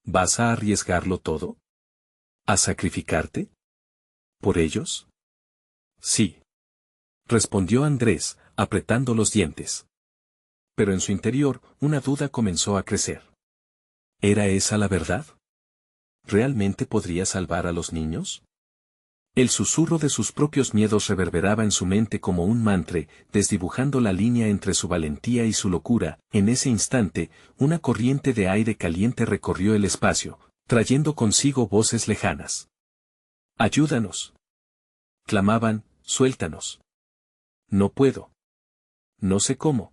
¿Vas a arriesgarlo todo? ¿A sacrificarte? ¿Por ellos? Sí. Respondió Andrés, apretando los dientes. Pero en su interior, una duda comenzó a crecer. ¿Era esa la verdad? ¿Realmente podría salvar a los niños? El susurro de sus propios miedos reverberaba en su mente como un mantra, desdibujando la línea entre su valentía y su locura. En ese instante, una corriente de aire caliente recorrió el espacio, trayendo consigo voces lejanas. «Ayúdanos», clamaban, «suéltanos». «No puedo. No sé cómo»,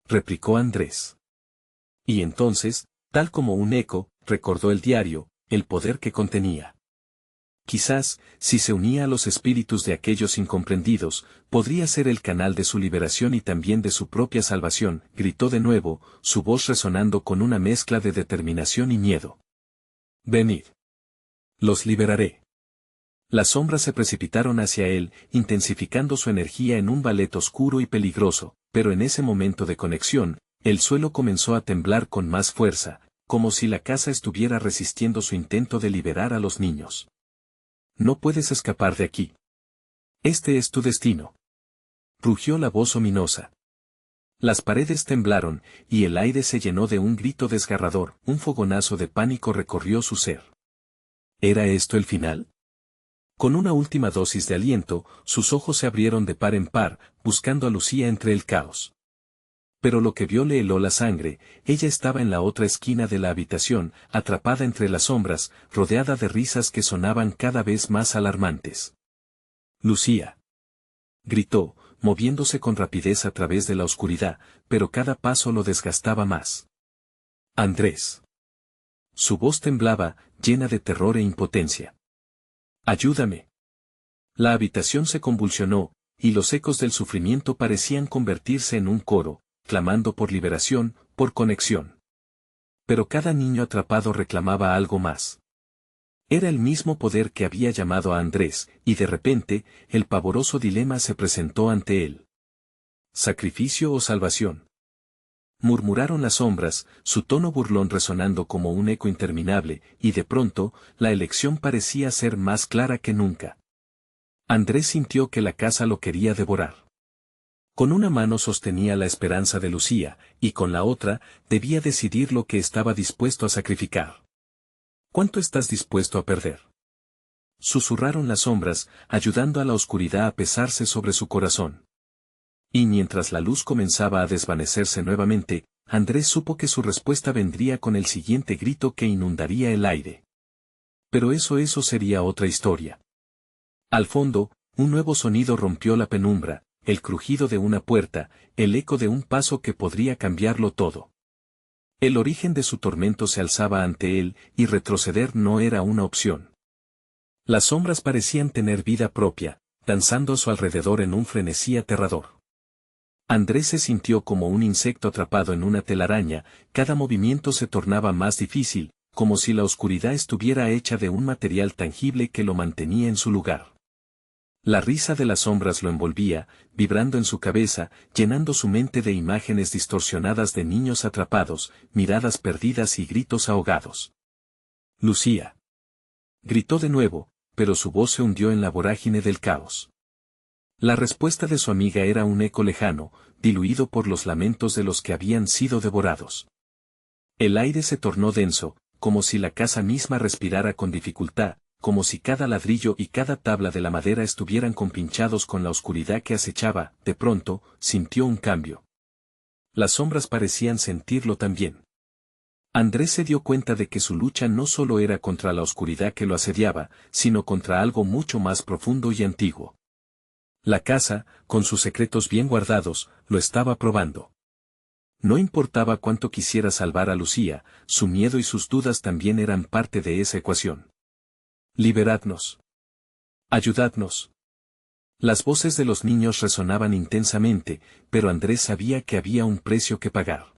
replicó Andrés. Y entonces, tal como un eco, recordó el diario, el poder que contenía. Quizás, si se unía a los espíritus de aquellos incomprendidos, podría ser el canal de su liberación y también de su propia salvación. Gritó de nuevo, su voz resonando con una mezcla de determinación y miedo. «Venid. Los liberaré». Las sombras se precipitaron hacia él, intensificando su energía en un ballet oscuro y peligroso, pero en ese momento de conexión, el suelo comenzó a temblar con más fuerza, como si la casa estuviera resistiendo su intento de liberar a los niños. «No puedes escapar de aquí. Este es tu destino», rugió la voz ominosa. Las paredes temblaron, y el aire se llenó de un grito desgarrador. Un fogonazo de pánico recorrió su ser. ¿Era esto el final? Con una última dosis de aliento, sus ojos se abrieron de par en par, buscando a Lucía entre el caos. Pero lo que vio le heló la sangre. Ella estaba en la otra esquina de la habitación, atrapada entre las sombras, rodeada de risas que sonaban cada vez más alarmantes. «Lucía», gritó, moviéndose con rapidez a través de la oscuridad, pero cada paso lo desgastaba más. «Andrés». Su voz temblaba, llena de terror e impotencia. «Ayúdame». La habitación se convulsionó, y los ecos del sufrimiento parecían convertirse en un coro, clamando por liberación, por conexión. Pero cada niño atrapado reclamaba algo más. Era el mismo poder que había llamado a Andrés, y de repente, el pavoroso dilema se presentó ante él. ¿Sacrificio o salvación? Murmuraron las sombras, su tono burlón resonando como un eco interminable, y de pronto, la elección parecía ser más clara que nunca. Andrés sintió que la casa lo quería devorar. Con una mano sostenía la esperanza de Lucía, y con la otra, debía decidir lo que estaba dispuesto a sacrificar. ¿Cuánto estás dispuesto a perder? Susurraron las sombras, ayudando a la oscuridad a pesarse sobre su corazón. Y mientras la luz comenzaba a desvanecerse nuevamente, Andrés supo que su respuesta vendría con el siguiente grito que inundaría el aire. Pero eso sería otra historia. Al fondo, un nuevo sonido rompió la penumbra, el crujido de una puerta, el eco de un paso que podría cambiarlo todo. El origen de su tormento se alzaba ante él, y retroceder no era una opción. Las sombras parecían tener vida propia, danzando a su alrededor en un frenesí aterrador. Andrés se sintió como un insecto atrapado en una telaraña, cada movimiento se tornaba más difícil, como si la oscuridad estuviera hecha de un material tangible que lo mantenía en su lugar. La risa de las sombras lo envolvía, vibrando en su cabeza, llenando su mente de imágenes distorsionadas de niños atrapados, miradas perdidas y gritos ahogados. Lucía. Gritó de nuevo, pero su voz se hundió en la vorágine del caos. La respuesta de su amiga era un eco lejano, diluido por los lamentos de los que habían sido devorados. El aire se tornó denso, como si la casa misma respirara con dificultad, como si cada ladrillo y cada tabla de la madera estuvieran compinchados con la oscuridad que acechaba. De pronto, sintió un cambio. Las sombras parecían sentirlo también. Andrés se dio cuenta de que su lucha no solo era contra la oscuridad que lo asediaba, sino contra algo mucho más profundo y antiguo. La casa, con sus secretos bien guardados, lo estaba probando. No importaba cuánto quisiera salvar a Lucía, su miedo y sus dudas también eran parte de esa ecuación. Liberadnos. Ayudadnos. Las voces de los niños resonaban intensamente, pero Andrés sabía que había un precio que pagar.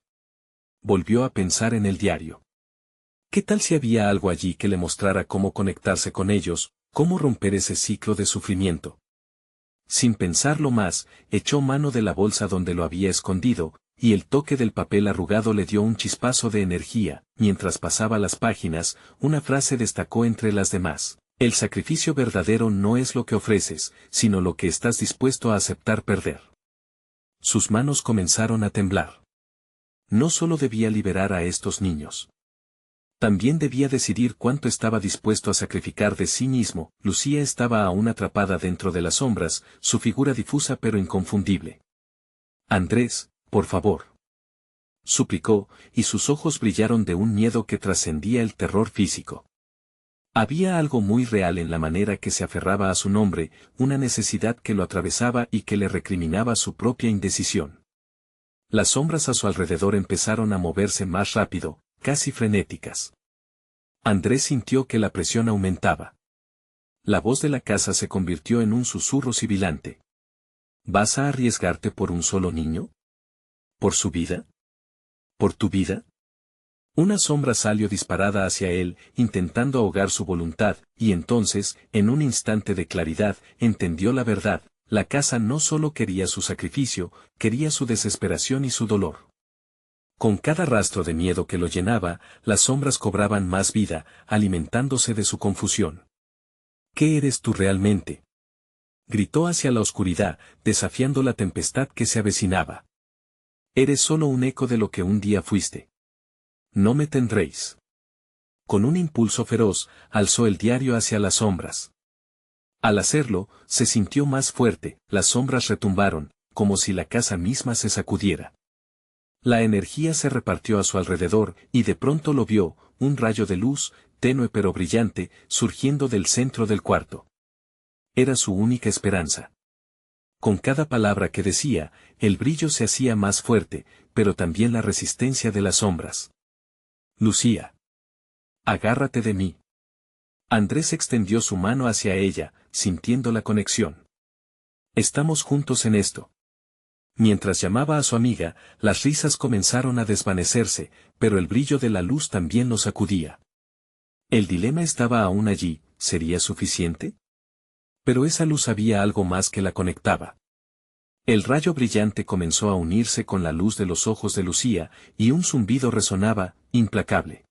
Volvió a pensar en el diario. ¿Qué tal si había algo allí que le mostrara cómo conectarse con ellos, cómo romper ese ciclo de sufrimiento? Sin pensarlo más, echó mano de la bolsa donde lo había escondido, y el toque del papel arrugado le dio un chispazo de energía. Mientras pasaba las páginas, una frase destacó entre las demás. El sacrificio verdadero no es lo que ofreces, sino lo que estás dispuesto a aceptar perder. Sus manos comenzaron a temblar. No solo debía liberar a estos niños. También debía decidir cuánto estaba dispuesto a sacrificar de sí mismo. Lucía estaba aún atrapada dentro de las sombras, su figura difusa pero inconfundible. Andrés, por favor. Suplicó, y sus ojos brillaron de un miedo que trascendía el terror físico. Había algo muy real en la manera que se aferraba a su nombre, una necesidad que lo atravesaba y que le recriminaba su propia indecisión. Las sombras a su alrededor empezaron a moverse más rápido, casi frenéticas. Andrés sintió que la presión aumentaba. La voz de la casa se convirtió en un susurro sibilante. ¿Vas a arriesgarte por un solo niño? ¿Por su vida? ¿Por tu vida? Una sombra salió disparada hacia él, intentando ahogar su voluntad, y entonces, en un instante de claridad, entendió la verdad. La casa no solo quería su sacrificio, quería su desesperación y su dolor. Con cada rastro de miedo que lo llenaba, las sombras cobraban más vida, alimentándose de su confusión. ¿Qué eres tú realmente? Gritó hacia la oscuridad, desafiando la tempestad que se avecinaba. Eres solo un eco de lo que un día fuiste. No me tendréis. Con un impulso feroz, alzó el diario hacia las sombras. Al hacerlo, se sintió más fuerte, las sombras retumbaron, como si la casa misma se sacudiera. La energía se repartió a su alrededor, y de pronto lo vio, un rayo de luz, tenue pero brillante, surgiendo del centro del cuarto. Era su única esperanza. Con cada palabra que decía, el brillo se hacía más fuerte, pero también la resistencia de las sombras. Lucía. Agárrate de mí. Andrés extendió su mano hacia ella, sintiendo la conexión. Estamos juntos en esto. Mientras llamaba a su amiga, las risas comenzaron a desvanecerse, pero el brillo de la luz también lo sacudía. El dilema estaba aún allí, ¿sería suficiente? Pero esa luz había algo más que la conectaba. El rayo brillante comenzó a unirse con la luz de los ojos de Lucía, y un zumbido resonaba, implacable.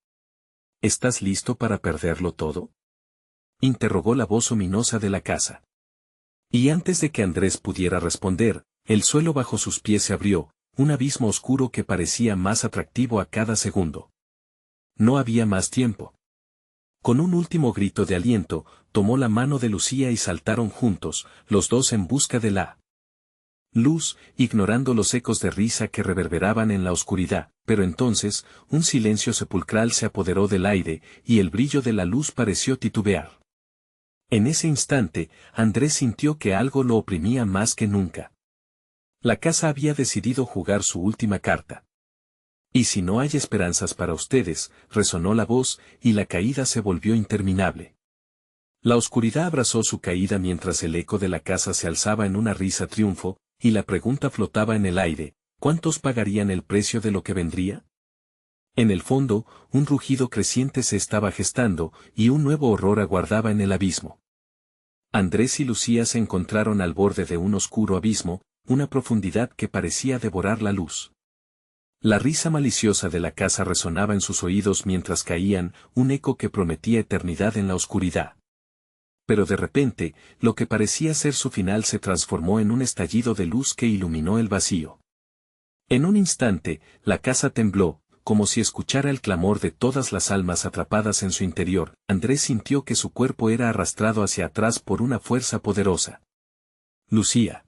¿Estás listo para perderlo todo? Interrogó la voz ominosa de la casa. Y antes de que Andrés pudiera responder, El suelo bajo sus pies se abrió, un abismo oscuro que parecía más atractivo a cada segundo. No había más tiempo. Con un último grito de aliento, tomó la mano de Lucía y saltaron juntos, los dos en busca de la luz, ignorando los ecos de risa que reverberaban en la oscuridad, pero entonces, un silencio sepulcral se apoderó del aire, y el brillo de la luz pareció titubear. En ese instante, Andrés sintió que algo lo oprimía más que nunca. La casa había decidido jugar su última carta. Y si no hay esperanzas para ustedes, resonó la voz, y la caída se volvió interminable. La oscuridad abrazó su caída mientras el eco de la casa se alzaba en una risa triunfo, y la pregunta flotaba en el aire, ¿cuántos pagarían el precio de lo que vendría? En el fondo, un rugido creciente se estaba gestando, y un nuevo horror aguardaba en el abismo. Andrés y Lucía se encontraron al borde de un oscuro abismo, una profundidad que parecía devorar la luz. La risa maliciosa de la casa resonaba en sus oídos mientras caían, un eco que prometía eternidad en la oscuridad. Pero de repente, lo que parecía ser su final se transformó en un estallido de luz que iluminó el vacío. En un instante, la casa tembló, como si escuchara el clamor de todas las almas atrapadas en su interior. Andrés sintió que su cuerpo era arrastrado hacia atrás por una fuerza poderosa. «Lucía»,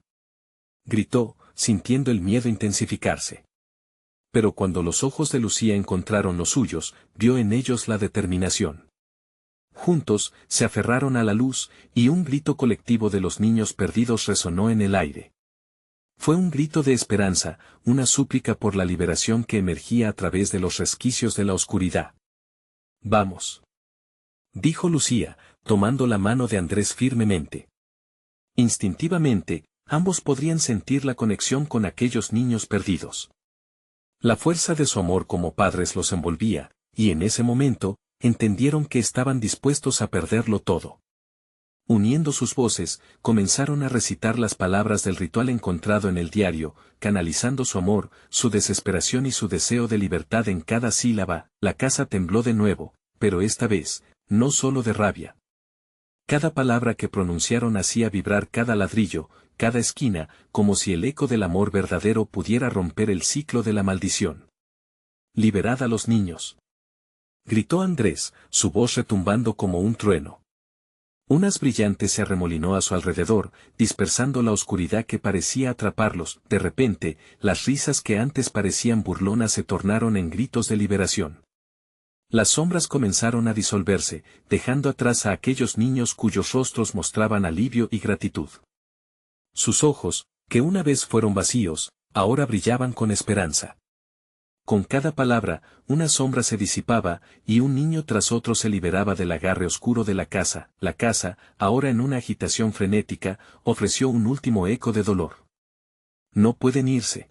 gritó, sintiendo el miedo intensificarse. Pero cuando los ojos de Lucía encontraron los suyos, vio en ellos la determinación. Juntos, se aferraron a la luz, y un grito colectivo de los niños perdidos resonó en el aire. Fue un grito de esperanza, una súplica por la liberación que emergía a través de los resquicios de la oscuridad. «Vamos», dijo Lucía, tomando la mano de Andrés firmemente. Instintivamente, ambos podrían sentir la conexión con aquellos niños perdidos. La fuerza de su amor como padres los envolvía, y en ese momento, entendieron que estaban dispuestos a perderlo todo. Uniendo sus voces, comenzaron a recitar las palabras del ritual encontrado en el diario, canalizando su amor, su desesperación y su deseo de libertad en cada sílaba. La casa tembló de nuevo, pero esta vez, no solo de rabia. Cada palabra que pronunciaron hacía vibrar cada ladrillo, cada esquina, como si el eco del amor verdadero pudiera romper el ciclo de la maldición. «Liberad a los niños», gritó Andrés, su voz retumbando como un trueno. Un haz brillante se arremolinó a su alrededor, dispersando la oscuridad que parecía atraparlos. De repente, las risas que antes parecían burlonas se tornaron en gritos de liberación. Las sombras comenzaron a disolverse, dejando atrás a aquellos niños cuyos rostros mostraban alivio y gratitud. Sus ojos, que una vez fueron vacíos, ahora brillaban con esperanza. Con cada palabra, una sombra se disipaba, y un niño tras otro se liberaba del agarre oscuro de la casa. La casa, ahora en una agitación frenética, ofreció un último eco de dolor. «No pueden irse.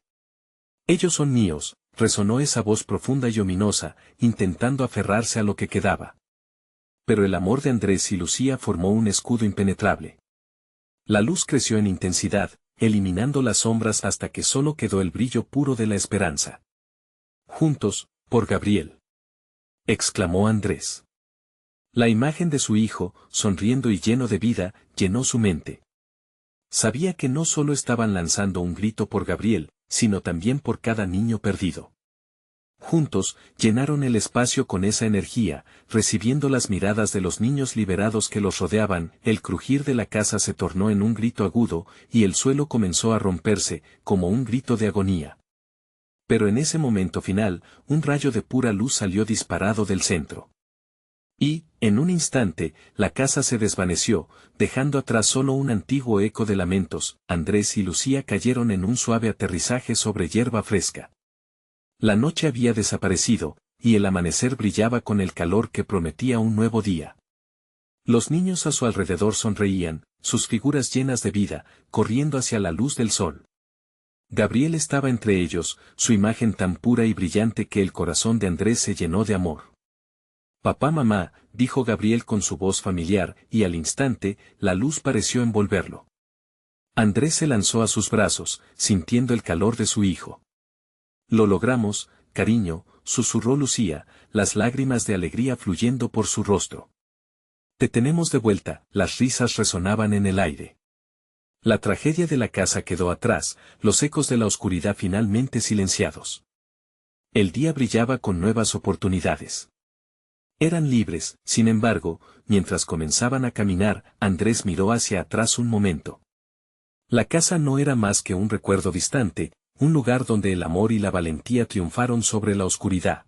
Ellos son míos», resonó esa voz profunda y ominosa, intentando aferrarse a lo que quedaba. Pero el amor de Andrés y Lucía formó un escudo impenetrable. La luz creció en intensidad, eliminando las sombras hasta que solo quedó el brillo puro de la esperanza. «Juntos, por Gabriel», exclamó Andrés. La imagen de su hijo, sonriendo y lleno de vida, llenó su mente. Sabía que no solo estaban lanzando un grito por Gabriel, sino también por cada niño perdido. Juntos, llenaron el espacio con esa energía, recibiendo las miradas de los niños liberados que los rodeaban. El crujir de la casa se tornó en un grito agudo, y el suelo comenzó a romperse, como un grito de agonía. Pero en ese momento final, un rayo de pura luz salió disparado del centro. Y, en un instante, la casa se desvaneció, dejando atrás solo un antiguo eco de lamentos. Andrés y Lucía cayeron en un suave aterrizaje sobre hierba fresca. La noche había desaparecido, y el amanecer brillaba con el calor que prometía un nuevo día. Los niños a su alrededor sonreían, sus figuras llenas de vida, corriendo hacia la luz del sol. Gabriel estaba entre ellos, su imagen tan pura y brillante que el corazón de Andrés se llenó de amor. «Papá, mamá», dijo Gabriel con su voz familiar, y al instante, la luz pareció envolverlo. Andrés se lanzó a sus brazos, sintiendo el calor de su hijo. «Lo logramos, cariño», susurró Lucía, las lágrimas de alegría fluyendo por su rostro. «Te tenemos de vuelta», las risas resonaban en el aire. La tragedia de la casa quedó atrás, los ecos de la oscuridad finalmente silenciados. El día brillaba con nuevas oportunidades. Eran libres, sin embargo, mientras comenzaban a caminar, Andrés miró hacia atrás un momento. La casa no era más que un recuerdo distante, un lugar donde el amor y la valentía triunfaron sobre la oscuridad.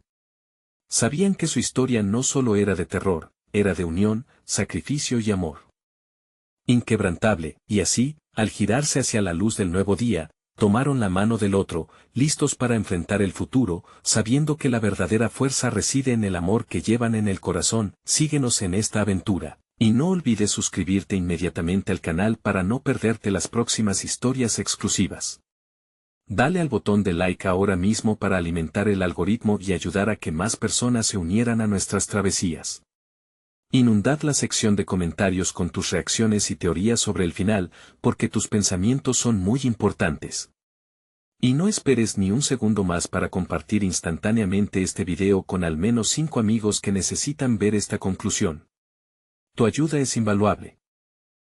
Sabían que su historia no solo era de terror, era de unión, sacrificio y amor. Inquebrantable, y así, al girarse hacia la luz del nuevo día, tomaron la mano del otro, listos para enfrentar el futuro, sabiendo que la verdadera fuerza reside en el amor que llevan en el corazón. Síguenos en esta aventura, y no olvides suscribirte inmediatamente al canal para no perderte las próximas historias exclusivas. Dale al botón de like ahora mismo para alimentar el algoritmo y ayudar a que más personas se unieran a nuestras travesías. Inundad la sección de comentarios con tus reacciones y teorías sobre el final, porque tus pensamientos son muy importantes. Y no esperes ni un segundo más para compartir instantáneamente este video con al menos 5 amigos que necesitan ver esta conclusión. Tu ayuda es invaluable.